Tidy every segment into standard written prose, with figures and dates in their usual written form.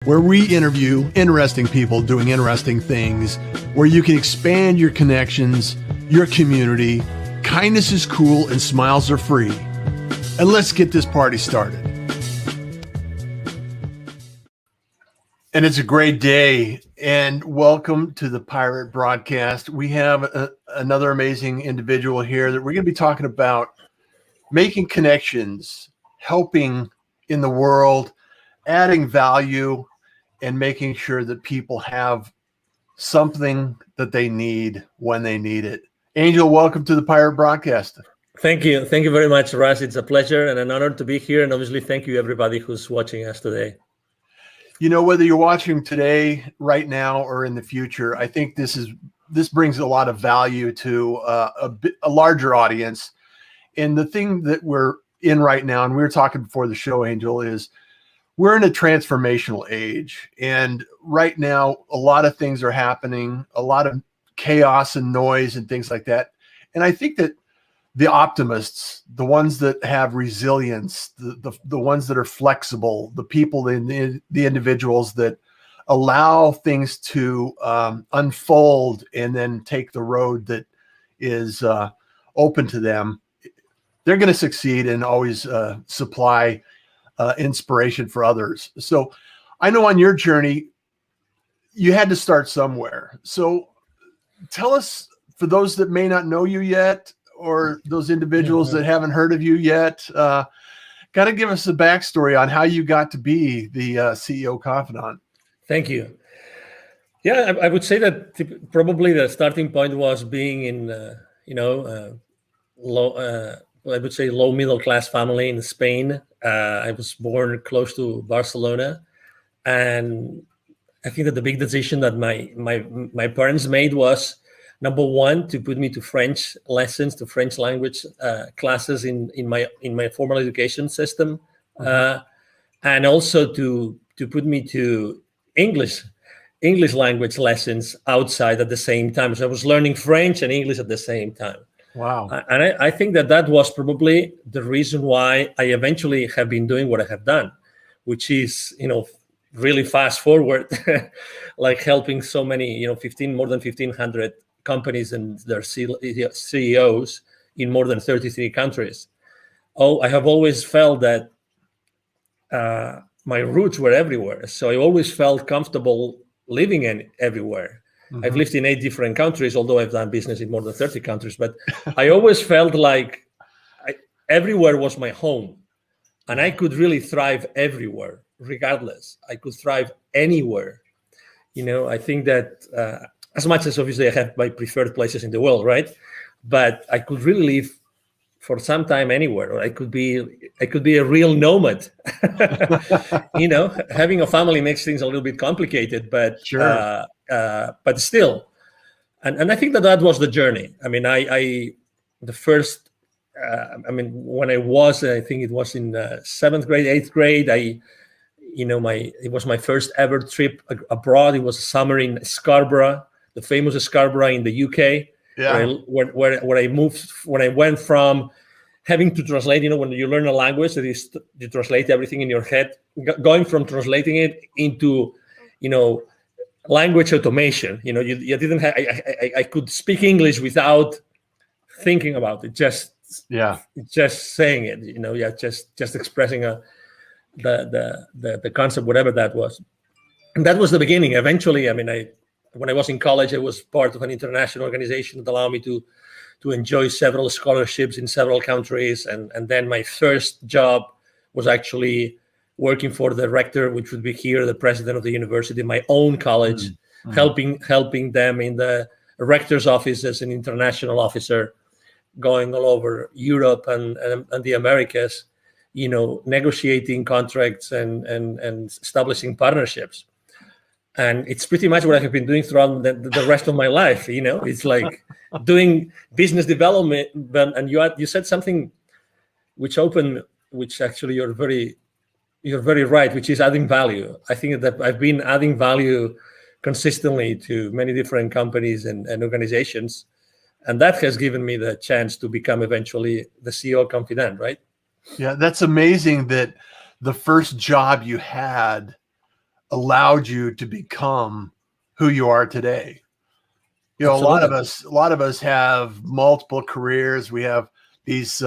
where we interview interesting people doing interesting things, where you can expand your connections, your community. Kindness is cool and smiles are free. And let's get this party started. And it's a great day, and welcome to the Pirate Broadcast. We have another amazing individual here that we're going to be talking about making connections, helping in the world, adding value, and making sure that people have something that they need when they need it. Angel, welcome to the Pirate Broadcast. Thank you. Thank you very much, Russ. It's a pleasure and an honor to be here. And obviously, thank you, everybody who's watching us today. You know, whether you're watching today, right now, or in the future, I think this brings a lot of value to a larger audience. And the thing that we're in right now, and we were talking before the show, Angel, is we're in a transformational age. And right now, a lot of things are happening, a lot of chaos and noise and things like that. And I think that the optimists, the ones that have resilience, the ones that are flexible, the people, the individuals that allow things to unfold and then take the road that is open to them, they're going to succeed and always supply inspiration for others. So I know on your journey, you had to start somewhere. So tell us, for those that may not know you yet, or those individuals that haven't heard of you yet, got to give us a backstory on how you got to be the CEO Confidant. Thank you. Yeah, I would say that probably the starting point was being in, low middle class family in Spain. I was born close to Barcelona, and I think that the big decision that my parents made was, number one, to put me to French lessons, to French language classes in my formal education system, and also to put me to English language lessons outside at the same time. So I was learning French and English at the same time. Wow. And I think that was probably the reason why I eventually have been doing what I have done, which is, really fast forward, like helping so many, more than 1,500 companies and their CEOs in more than 33 countries. I have always felt that my roots were everywhere. So I always felt comfortable living everywhere. Mm-hmm. I've lived in 8 different countries, although I've done business in more than 30 countries. But I always felt like everywhere was my home. And I could really thrive everywhere, regardless. I could thrive anywhere. I think that as much as obviously I have my preferred places in the world, right? But I could really live for some time anywhere, or I could be a real nomad. Having a family makes things a little bit complicated, but sure. But still, and I think that was the journey. I mean, when I was, I think it was in 7th grade, 8th grade, it was my first ever trip abroad. It was a summer in Scarborough, the famous Scarborough in the UK. Yeah. Where I moved, when I went from having to translate, when you learn a language, that is, you translate everything in your head, going from translating it into, language automation. You didn't have, I could speak English without thinking about it, just saying it, just expressing the concept, whatever that was. And that was the beginning. Eventually, when I was in college, I was part of an international organization that allowed me to enjoy several scholarships in several countries. And then my first job was actually working for the rector, which would be here, the president of the university, my own college, helping them in the rector's office as an international officer, going all over Europe and the Americas, negotiating contracts and establishing partnerships. And it's pretty much what I have been doing throughout the rest of my life. It's like doing business development. And you said something which actually you're very right, which is adding value. I think that I've been adding value consistently to many different companies and organizations. And that has given me the chance to become eventually the CEO of Confidant, right? Yeah, that's amazing that the first job you had allowed you to become who you are today. You know, Absolutely. a lot of us have multiple careers. We have these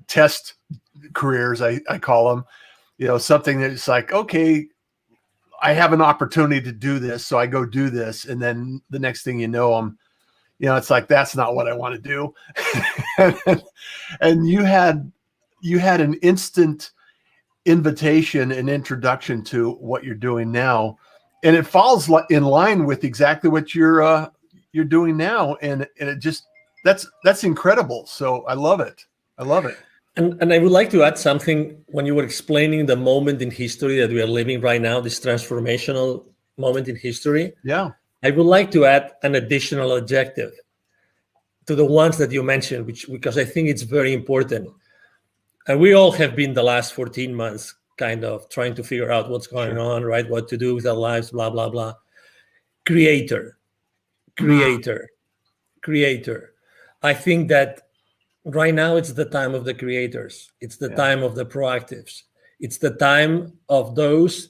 test careers, I call them. You know, something that's like, okay, I have an opportunity to do this, so I go do this, and then the next thing you know, it's like, that's not what I want to do. And you had an instant invitation and introduction to what you're doing now, and it falls in line with exactly what you're doing now, and it just that's incredible. So I love it. And I would like to add something when you were explaining the moment in history that we are living right now, this transformational moment in history. Yeah. I would like to add an additional adjective to the ones that you mentioned, because I think it's very important. And we all have been the last 14 months kind of trying to figure out what's going on, right? What to do with our lives, blah, blah, blah. Creator. I think that right now it's the time of the creators. It's the time of the proactives. It's the time of those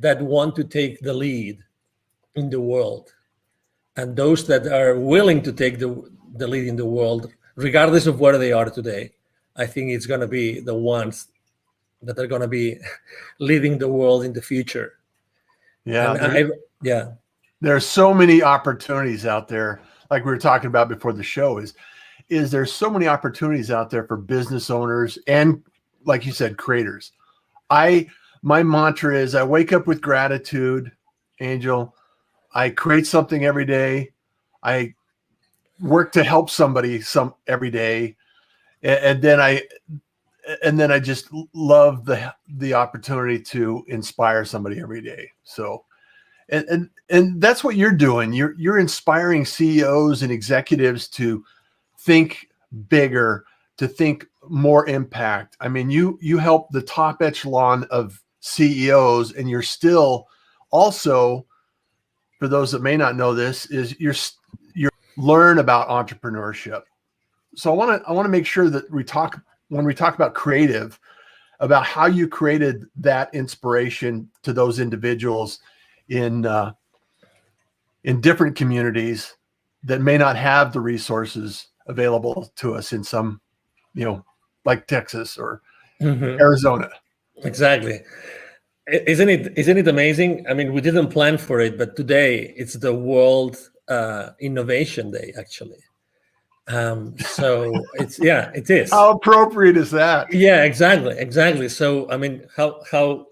that want to take the lead in the world, and those that are willing to take the lead in the world, regardless of where they are today. I think it's going to be the ones that are going to be leading the world in the future. Yeah. There are so many opportunities out there. Like we were talking about before the show, is there's so many opportunities out there for business owners and, like you said, creators. My mantra is I wake up with gratitude, Angel. I create something every day. I work to help somebody every day. And then I just love the opportunity to inspire somebody every day. So, and that's what you're doing. You're inspiring CEOs and executives to think bigger, to think more impact. I mean, you help the top echelon of CEOs, and you're still also, for those that may not know this, is you're learn about entrepreneurship. So I want to make sure that when we talk about creative, about how you created that inspiration to those individuals in different communities that may not have the resources available to us in some, like Texas or Arizona. Exactly. Isn't it amazing? I mean, we didn't plan for it, but today it's the World Innovation Day, actually. So it is. How appropriate is that? Yeah, exactly. So, I mean, how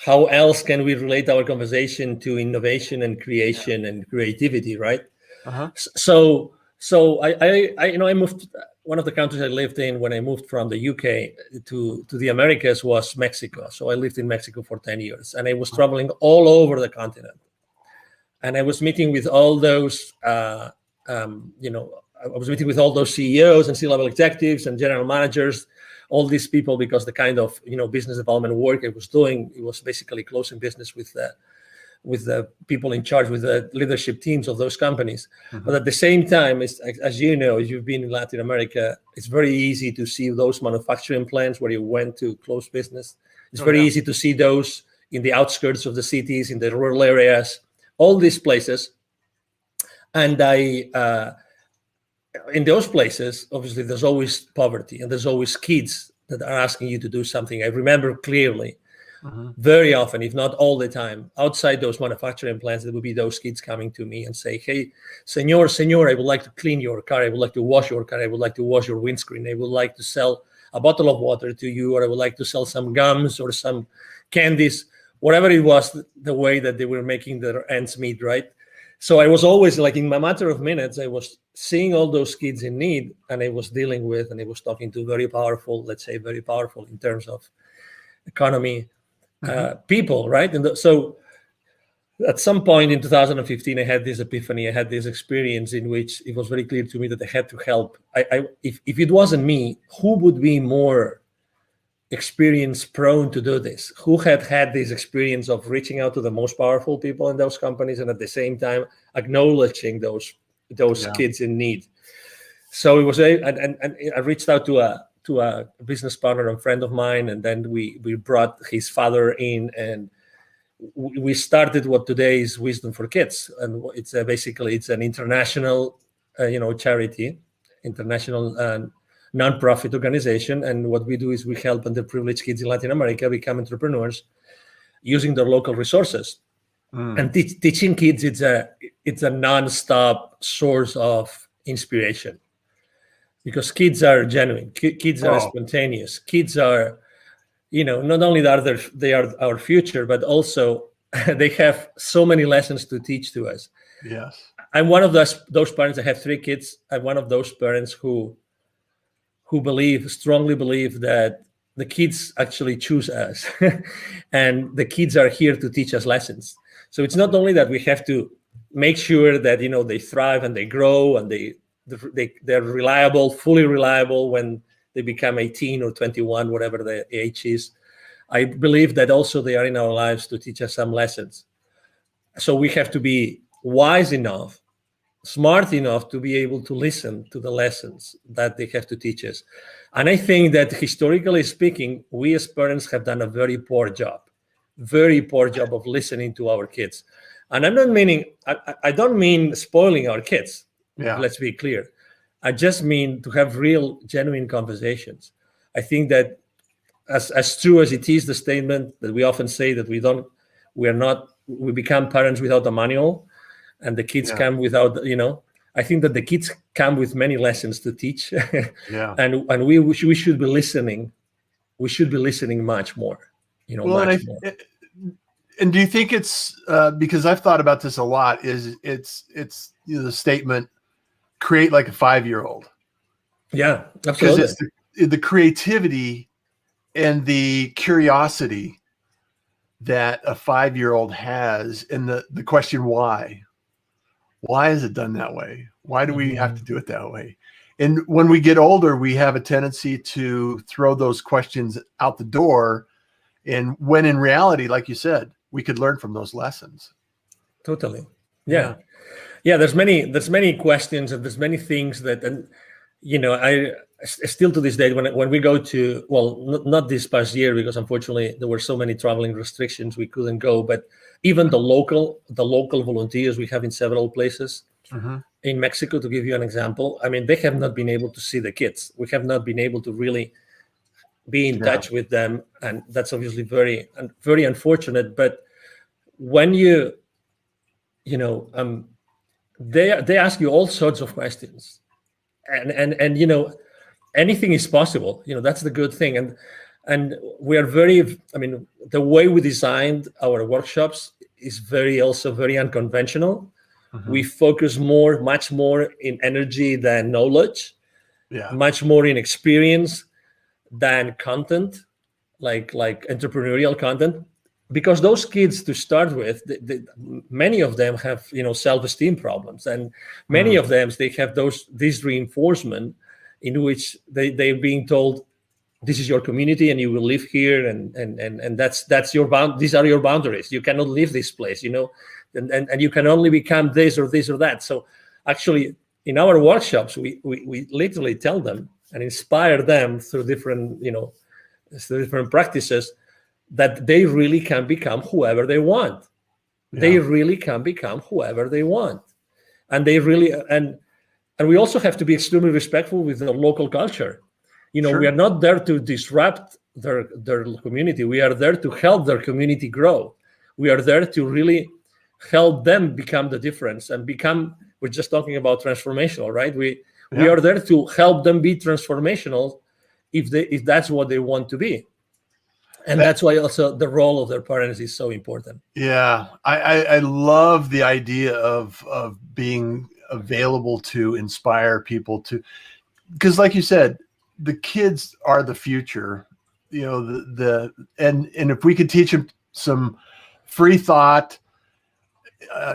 else can we relate our conversation to innovation and creation and creativity, right? Uh-huh. So I moved. One of the countries I lived in when I moved from the UK to the Americas was Mexico. So I lived in Mexico for 10 years, and I was traveling all over the continent. And I was meeting with all those, I was meeting with all those CEOs and C-level executives and general managers, all these people, because the kind of business development work I was doing, it was basically closing business with the people in charge, with the leadership teams of those companies. Mm-hmm. But at the same time, as you know, as you've been in Latin America, it's very easy to see those manufacturing plants where you went to close business. It's very easy to see those in the outskirts of the cities, in the rural areas, all these places. And in those places, obviously, there's always poverty, and there's always kids that are asking you to do something. I remember clearly, very often, if not all the time, outside those manufacturing plants, there would be those kids coming to me and say, "Hey, senor, I would like to clean your car. I would like to wash your car. I would like to wash your windscreen. I would like to sell a bottle of water to you, or I would like to sell some gums or some candies," whatever it was, the way that they were making their ends meet, right? So I was always, like, in a matter of minutes, I was seeing all those kids in need, and I was dealing with, and I was talking to very powerful in terms of economy, people, right? And so at some point in 2015, I had this epiphany. I had this experience in which it was very clear to me that I had to help. If it wasn't me, who would be more experience prone to do this? Who had this experience of reaching out to the most powerful people in those companies, and at the same time acknowledging those kids in need? So it was and I reached out to a business partner and friend of mine, and then we brought his father in, and we started what today is Wisdom for Kids, and it's basically it's an international, charity, international non-profit organization. And what we do is we help underprivileged kids in Latin America become entrepreneurs using their local resources. And teaching kids, it's a non-stop source of inspiration, because kids are genuine, kids are spontaneous, kids are, not only are they are our future, but also they have so many lessons to teach to us. Yes. I'm one of those parents. I have 3 kids. I'm one of those parents who strongly believe that the kids actually choose us and the kids are here to teach us lessons. So it's not only that we have to make sure that, they thrive and they grow and they're reliable, fully reliable when they become 18 or 21, whatever the age is. I believe that also they are in our lives to teach us some lessons. So we have to be wise enough, smart enough to be able to listen to the lessons that they have to teach us. And I think that historically speaking, we as parents have done a very poor job of listening to our kids. And I'm not meaning, I don't mean spoiling our kids. Yeah. Let's be clear. I just mean to have real, genuine conversations. I think that as true as it is, the statement that we often say that we become parents without a manual, and the kids come without, I think that the kids come with many lessons to teach. And we should be listening. We should be listening much more, much more. And do you think it's because I've thought about this a lot, it's the statement, create like a 5-year-old. Yeah, absolutely. Because it's the creativity and the curiosity that a 5-year-old has, and the question why is it done that way? Why do we have to do it that way? And when we get older, we have a tendency to throw those questions out the door, and when in reality, like you said, we could learn from those lessons. Totally. Yeah. There's many questions, and there's many things that, and I still to this day, when we go to, not this past year, because unfortunately there were so many traveling restrictions, we couldn't go, but even the local volunteers we have in several places in Mexico, to give you an example, I mean, they have not been able to see the kids. We have not been able to really be in touch with them, and that's obviously very, very unfortunate. But when they ask you all sorts of questions, and anything is possible. That's the good thing, and we are very. I mean, the way we designed our workshops is also very unconventional. We focus much more in energy than knowledge, much more in experience than content, like entrepreneurial content, because those kids, to start with, many of them have self-esteem problems, and many of them, they have this reinforcement in which they're being told, this is your community and you will live here, and that's your these are your boundaries. You cannot leave this place, and you can only become this or this or that. So actually, in our workshops, we literally tell them and inspire them through different practices that they really can become whoever they want. They really can become whoever they want, and they really and we also have to be extremely respectful with the local culture. We are not there to disrupt their community. We are there to help their community grow. We are there to really help them become the difference and become. We're just talking about transformational, right? We are there to help them be transformational if that's what they want to be. And that's why also the role of their parents is so important. Yeah, I love the idea of being available to inspire people to, because like you said, the kids are the future. And if we could teach them some free thought,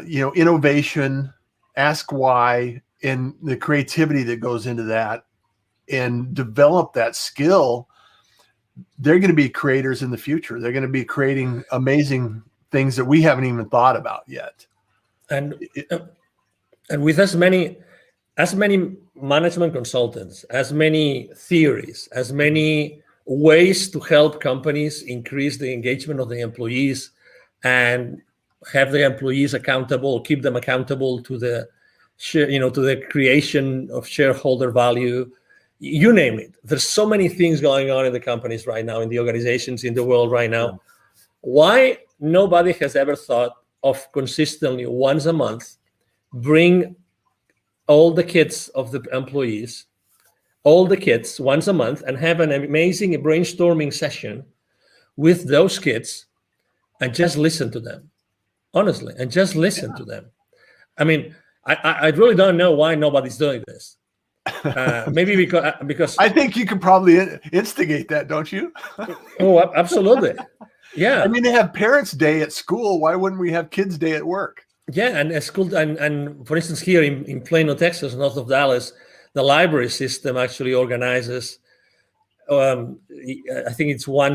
innovation, ask why, and the creativity that goes into that, and develop that skill, they're going to be creators in the future. They're going to be creating amazing things that we haven't even thought about yet. And with as many management consultants, as many theories, as many ways to help companies increase the engagement of the employees, and have the employees accountable, keep them accountable to the share, to the creation of shareholder value. You name it. There's so many things going on in the companies right now, in the organizations, in the world right now. Yeah. Why nobody has ever thought of consistently once a month bring all the kids of the employees, all the kids once a month, and have an amazing brainstorming session with those kids and just listen to them, honestly, and just listen to them. I mean, I really don't know why nobody's doing this. Maybe because I think you could probably instigate that, don't you? Oh, absolutely. Yeah. I mean, they have Parents' Day at school. Why wouldn't we have Kids' Day at work? Yeah, and at school, and for instance, here in Plano, Texas, north of Dallas, the library system actually organizes. I think it's one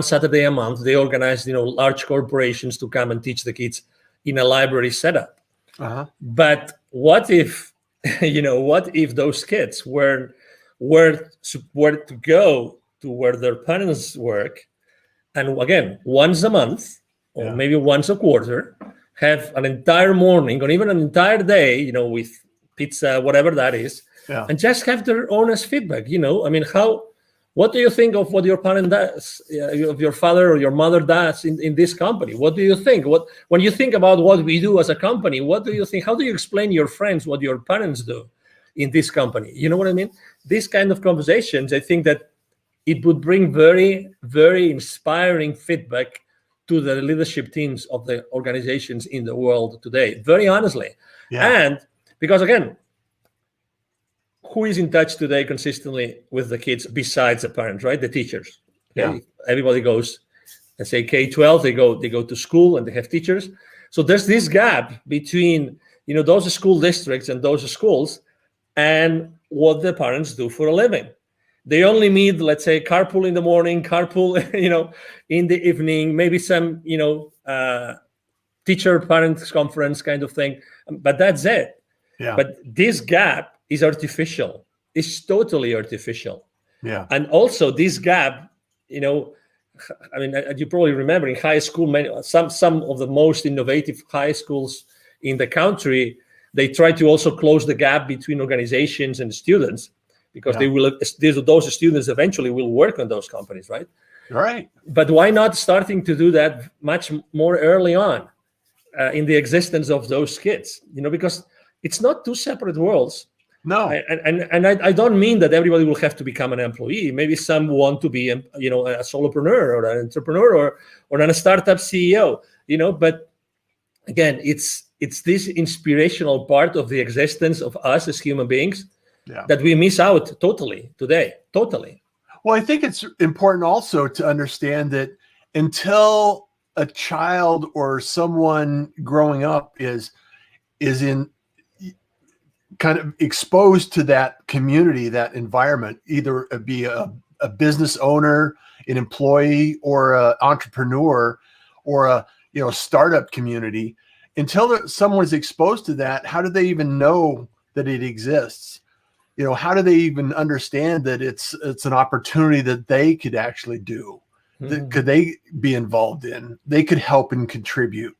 Saturday a month. They organize, large corporations to come and teach the kids in a library setup. Uh-huh. But what if, what if those kids were to go to where their parents work, and again, once a month or maybe once a quarter, have an entire morning or even an entire day, with pizza, whatever that is, and just have their honest feedback. I mean, what do you think of what your parent does, of your father or your mother does in this company? What do you think? When you think about what we do as a company, what do you think? How do you explain to your friends what your parents do in this company? You know what I mean? These kind of conversations, I think that it would bring very, very inspiring feedback to the leadership teams of the organizations in the world today, very honestly. Yeah. And because, again, who is in touch today consistently with the kids besides the parents, right? The teachers. Okay? Yeah. Everybody goes, let's say K-12, they go to school and they have teachers. So there's this gap between, those school districts and those schools and what the parents do for a living. They only meet, let's say, carpool in the morning, carpool, in the evening, maybe some, teacher parents conference kind of thing, but that's it. Yeah. But this gap is artificial. It's totally artificial. Yeah. And also this gap, you probably remember in high school, some of the most innovative high schools in the country, they try to also close the gap between organizations and students, because those students eventually will work on those companies, right? Right. But why not starting to do that much more early on in the existence of those kids? Because it's not two separate worlds. No. And I don't mean that everybody will have to become an employee. Maybe some want to be, a solopreneur or an entrepreneur or a startup CEO. But again, it's this inspirational part of the existence of us as human beings. Yeah. That we miss out totally today. Totally. Well, I think it's important also to understand that until a child or someone growing up is in kind of exposed to that community, that environment, either be a business owner, an employee, or an entrepreneur, or a startup community, until someone's exposed to that, how do they even know that it exists? How do they even understand that it's an opportunity that they could actually do, that could they be involved in, they could help and contribute,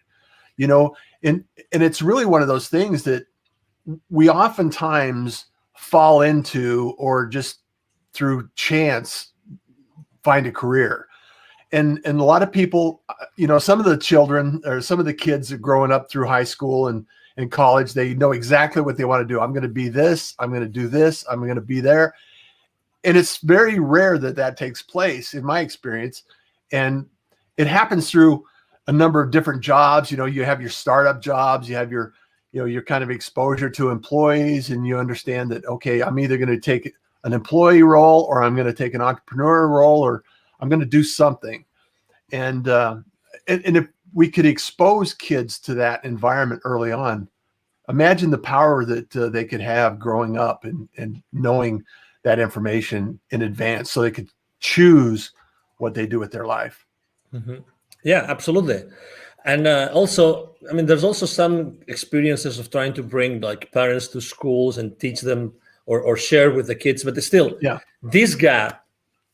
and it's really one of those things that we oftentimes fall into, or just through chance find a career. And a lot of people, some of the children or some of the kids are growing up through high school and in college, they know exactly what they want to do. I'm going to be this, I'm going to do this, I'm going to be there. And it's very rare that takes place in my experience. And it happens through a number of different jobs. You have your startup jobs, you have your kind of exposure to employees, and you understand that, okay, I'm either going to take an employee role, or I'm going to take an entrepreneur role, or I'm going to do something. And if we could expose kids to that environment early on, imagine the power that they could have growing up and knowing that information in advance, so they could choose what they do with their life. Mm-hmm. Yeah, absolutely. And also, there's also some experiences of trying to bring parents to schools and teach them or share with the kids, but still, this gap,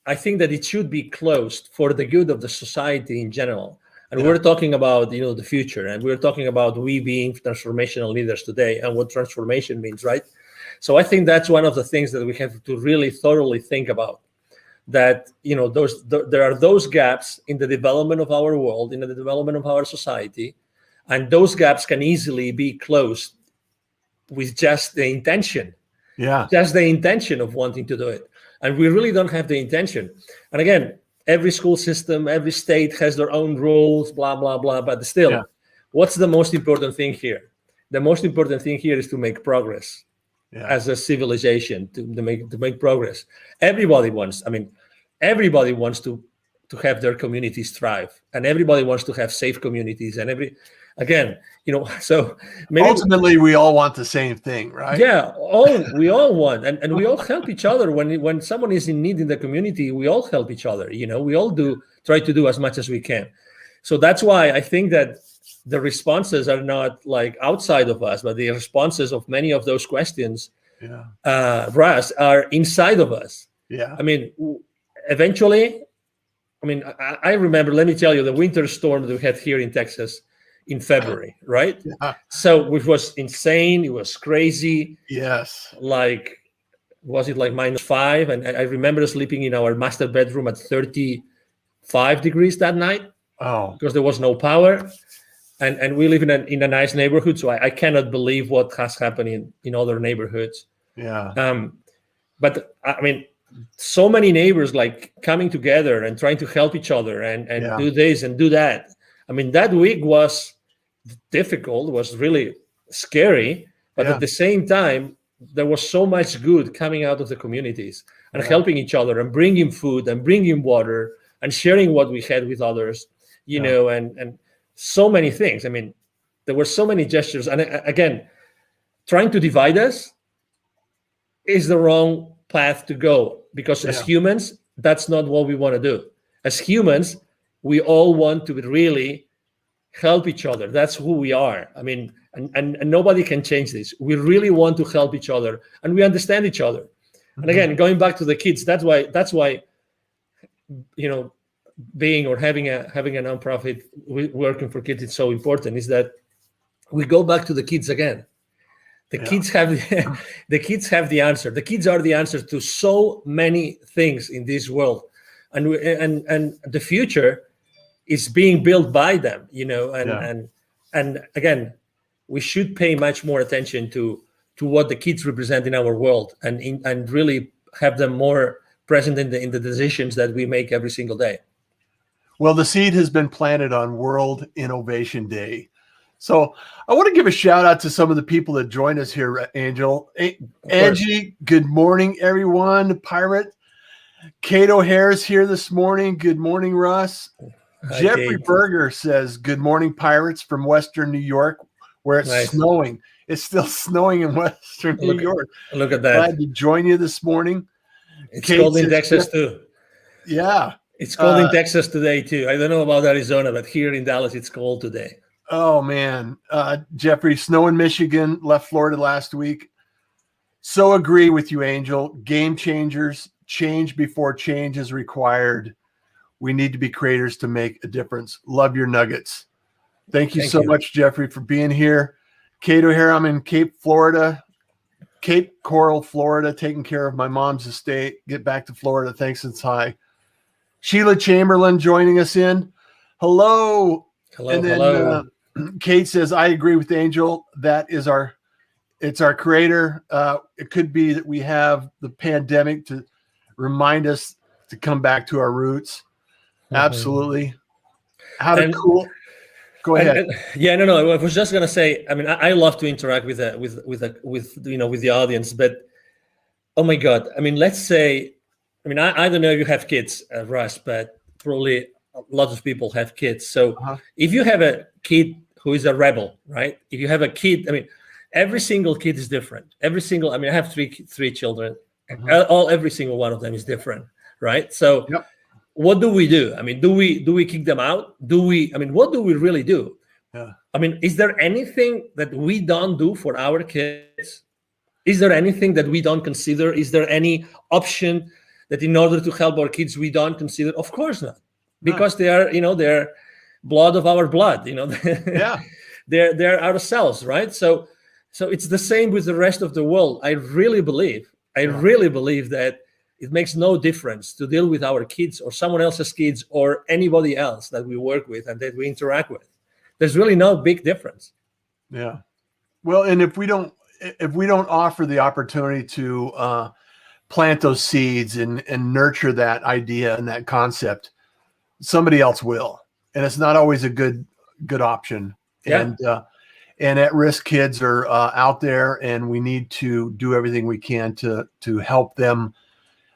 I think that it should be closed for the good of the society in general. And we're talking about, the future, and we're talking about we being transformational leaders today and what transformation means, right? So I think that's one of the things that we have to really thoroughly think about, that, there are those gaps in the development of our world, in the development of our society, and those gaps can easily be closed with just the intention. Just the intention of wanting to do it. And we really don't have the intention. And again, every school system, every state has their own rules, blah, blah, blah. But still, what's the most important thing here? The most important thing here is to make progress as a civilization, to make progress. Everybody wants to have their communities thrive, and everybody wants to have safe communities. And so maybe ultimately we all want the same thing, right? Yeah, we all want, and we all help each other. When someone is in need in the community, we all help each other. We all try to do as much as we can. So that's why I think that the responses are not like outside of us, but the responses of many of those questions, Russ, are inside of us. Yeah. Eventually, I remember, let me tell you, the winter storm that we had here in Texas in February, right? Yeah. So which was insane. It was crazy. Yes. Was it like -5? And I remember sleeping in our master bedroom at 35 degrees that night. Oh, because there was no power. And we live in a nice neighborhood, so I cannot believe what has happened in other neighborhoods. Yeah. But so many neighbors like coming together and trying to help each other and do this and do that. That week was difficult, was really scary, but at the same time, there was so much good coming out of the communities and helping each other and bringing food and bringing water and sharing what we had with others, and so many things. There were so many gestures. And again, trying to divide us is the wrong path to go, because as humans, that's not what we want to do. As humans, we all want to really help each other. That's who we are. And nobody can change this. We really want to help each other, and we understand each other. And again, going back to the kids, that's why being or having a nonprofit working for kids is so important, is that we go back to the kids again. The kids have the kids have the answer. The kids are the answer to so many things in this world, and the future is being built by them. And again, we should pay much more attention to what the kids represent in our world, and really have them more present in the decisions that we make every single day. Well, the seed has been planted on World Innovation Day. So I want to give a shout out to some of the people that joined us here, Angel. Angie, good morning, everyone. Pirate. Kate O'Hare's here this morning. Good morning, Russ. Hi, Jeffrey Kate. Berger says, good morning, Pirates, from Western New York, where it's snowing. It's still snowing in Western New York. Look at that. Glad to join you this morning. It's cold in Texas too. Yeah. It's cold in Texas today too. I don't know about Arizona, but here in Dallas, it's cold today. Oh, man. Jeffrey, snow in Michigan, left Florida last week. So agree with you, Angel. Game changers, change before change is required. We need to be creators to make a difference. Love your nuggets. Thank you so much, Jeffrey, for being here. Kate O'Hare, I'm in Cape Coral, Florida, taking care of my mom's estate. Get back to Florida. Thanks, it's high. Sheila Chamberlain joining us in. Hello. Hello. Kate says, I agree with Angel. It's our creator. It could be that we have the pandemic to remind us to come back to our roots. Absolutely. Go ahead. No. I was just gonna say. I love to interact with the audience, but oh my God. Let's say. I don't know if you have kids, Russ, but probably a lot of people have kids. So if you have a kid who is a rebel, right? If you have a kid, every single kid is different. I have three children. Every single one of them is different, right? So. Yep. What do we do? Do we kick them out? What do we really do? Yeah. Is there anything that we don't do for our kids? Is there anything that we don't consider? Is there any option that in order to help our kids we don't consider? Of course not, because they are blood of our blood. Yeah. They're ourselves, right? So it's the same with the rest of the world. I really believe that it makes no difference to deal with our kids or someone else's kids or anybody else that we work with and that we interact with. There's really no big difference. Yeah. Well, and if we don't offer the opportunity to plant those seeds and nurture that idea and that concept, somebody else will. And it's not always a good option. Yeah. And at-risk kids are out there, and we need to do everything we can to help them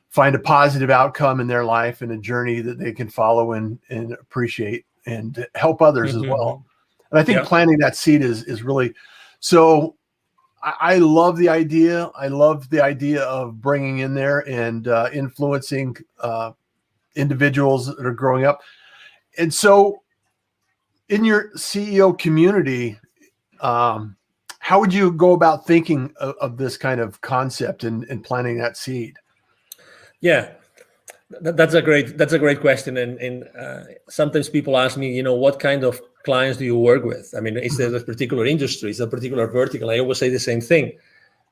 find a positive outcome in their life and a journey that they can follow and appreciate and help others as well. And I think planting that seed is really so. I love the idea. I love the idea of bringing in there and influencing individuals that are growing up. And so in your CEO community, how would you go about thinking of this kind of concept and planting that seed? Yeah, that's a great question. And sometimes people ask me, what kind of clients do you work with? I mean, is there a particular industry, is there a particular vertical? I always say the same thing.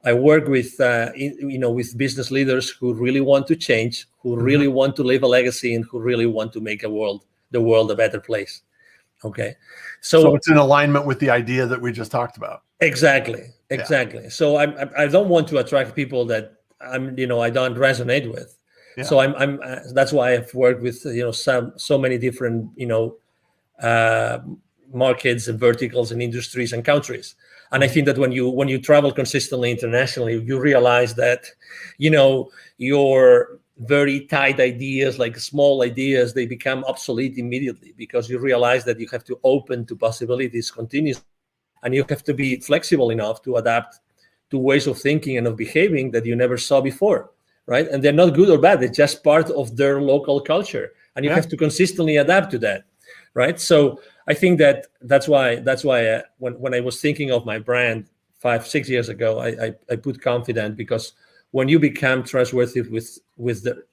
I work with, with business leaders who really want to change, who really want to leave a legacy, and who really want to make the world a better place. Okay. So it's in alignment with the idea that we just talked about. Exactly. Yeah. So I don't want to attract people that I don't resonate with. Yeah. So that's why I've worked with, so many different, markets and verticals and industries and countries. And I think that when you travel consistently internationally, you realize that, your very tight ideas, like small ideas, they become obsolete immediately because you realize that you have to open to possibilities continuously, and you have to be flexible enough to adapt to ways of thinking and of behaving that you never saw before, right? And they're not good or bad; they're just part of their local culture, and you have to consistently adapt to that, right? So I think that's why when I was thinking of my brand 5-6 years ago, I put Confidant, because when you become trustworthy with the,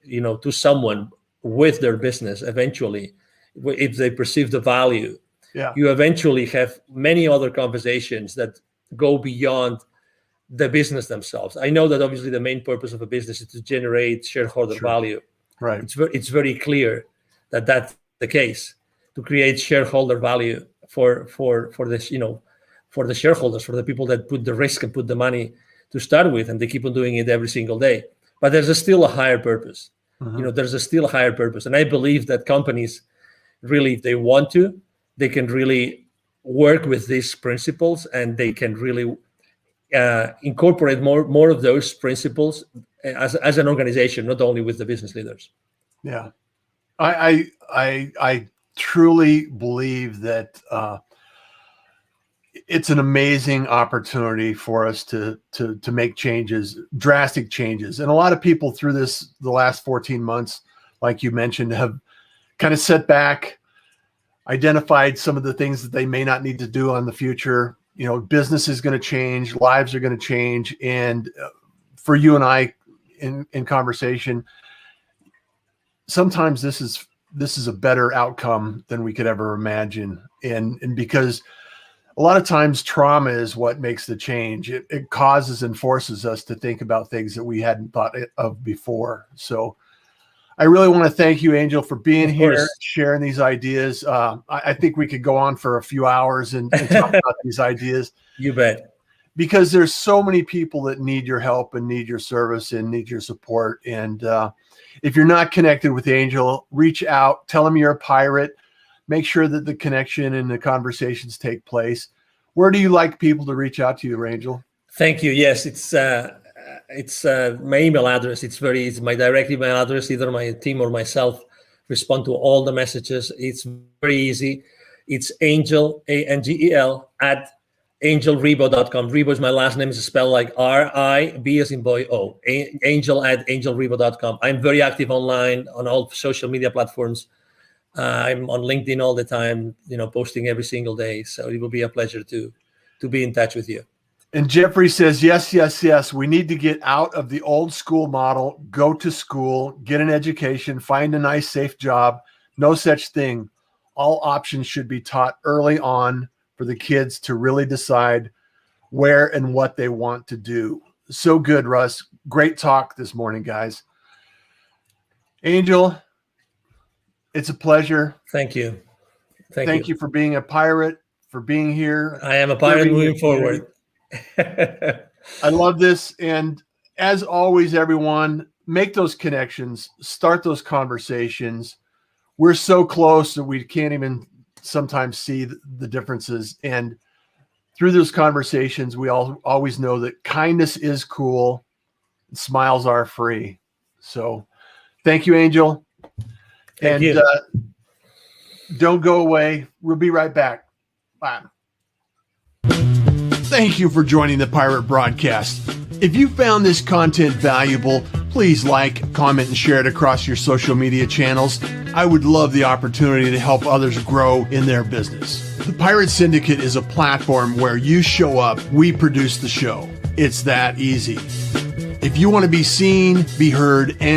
to someone with their business, eventually, if they perceive the value, you eventually have many other conversations that go beyond the business themselves. I know that obviously the main purpose of a business is to generate shareholder value. Right. It's very clear that that's the case, to create shareholder value for this, for the shareholders, for the people that put the risk and put the money to start with, and they keep on doing it every single day. But there's still a higher purpose. There's still a higher purpose. And I believe that companies really, if they want to, they can really work with these principles, and they can really incorporate more of those principles as an organization, not only with the business leaders. Yeah. I truly believe that it's an amazing opportunity for us to make changes, drastic changes. And a lot of people through the last 14 months, like you mentioned, have kind of set back, identified some of the things that they may not need to do on the future. Business is going to change, lives are going to change. And for you and I in conversation, sometimes this is a better outcome than we could ever imagine. And because a lot of times trauma is what makes the change. It causes and forces us to think about things that we hadn't thought of before. So I really want to thank you, Angel, for being here, sharing these ideas. I think we could go on for a few hours and talk about these ideas. You bet. Because there's so many people that need your help and need your service and need your support. And if you're not connected with Angel, reach out, tell him you're a pirate. Make sure that the connection and the conversations take place. Where do you like people to reach out to you, Angel? Thank you. Yes, it's my email address. It's my direct email address. Either my team or myself respond to all the messages. It's very easy. It's Angel, ANGEL, at angelrebo.com. Rebo is my last name. It's spelled like R-I-B as in boy O. Angel at angelrebo.com. I'm very active online on all social media platforms. I'm on LinkedIn all the time, posting every single day. So it will be a pleasure to be in touch with you. And Jeffrey says, yes. We need to get out of the old school model, go to school, get an education, find a nice, safe job. No such thing. All options should be taught early on for the kids to really decide where and what they want to do. So good, Russ. Great talk this morning, guys. Angel, it's a pleasure. Thank you. Thank you for being a pirate, for being here. I am a pirate moving forward. I love this. And as always, everyone, make those connections, start those conversations. We're so close that we can't even sometimes see the differences. And through those conversations, we always know that kindness is cool. And smiles are free. So thank you, Angel. Thank you. Don't go away. We'll be right back. Bye. Thank you for joining the Pirate Broadcast. If you found this content valuable, please like, comment, and share it across your social media channels. I would love the opportunity to help others grow in their business. The Pirate Syndicate is a platform where you show up, we produce the show. It's that easy. If you want to be seen, be heard, and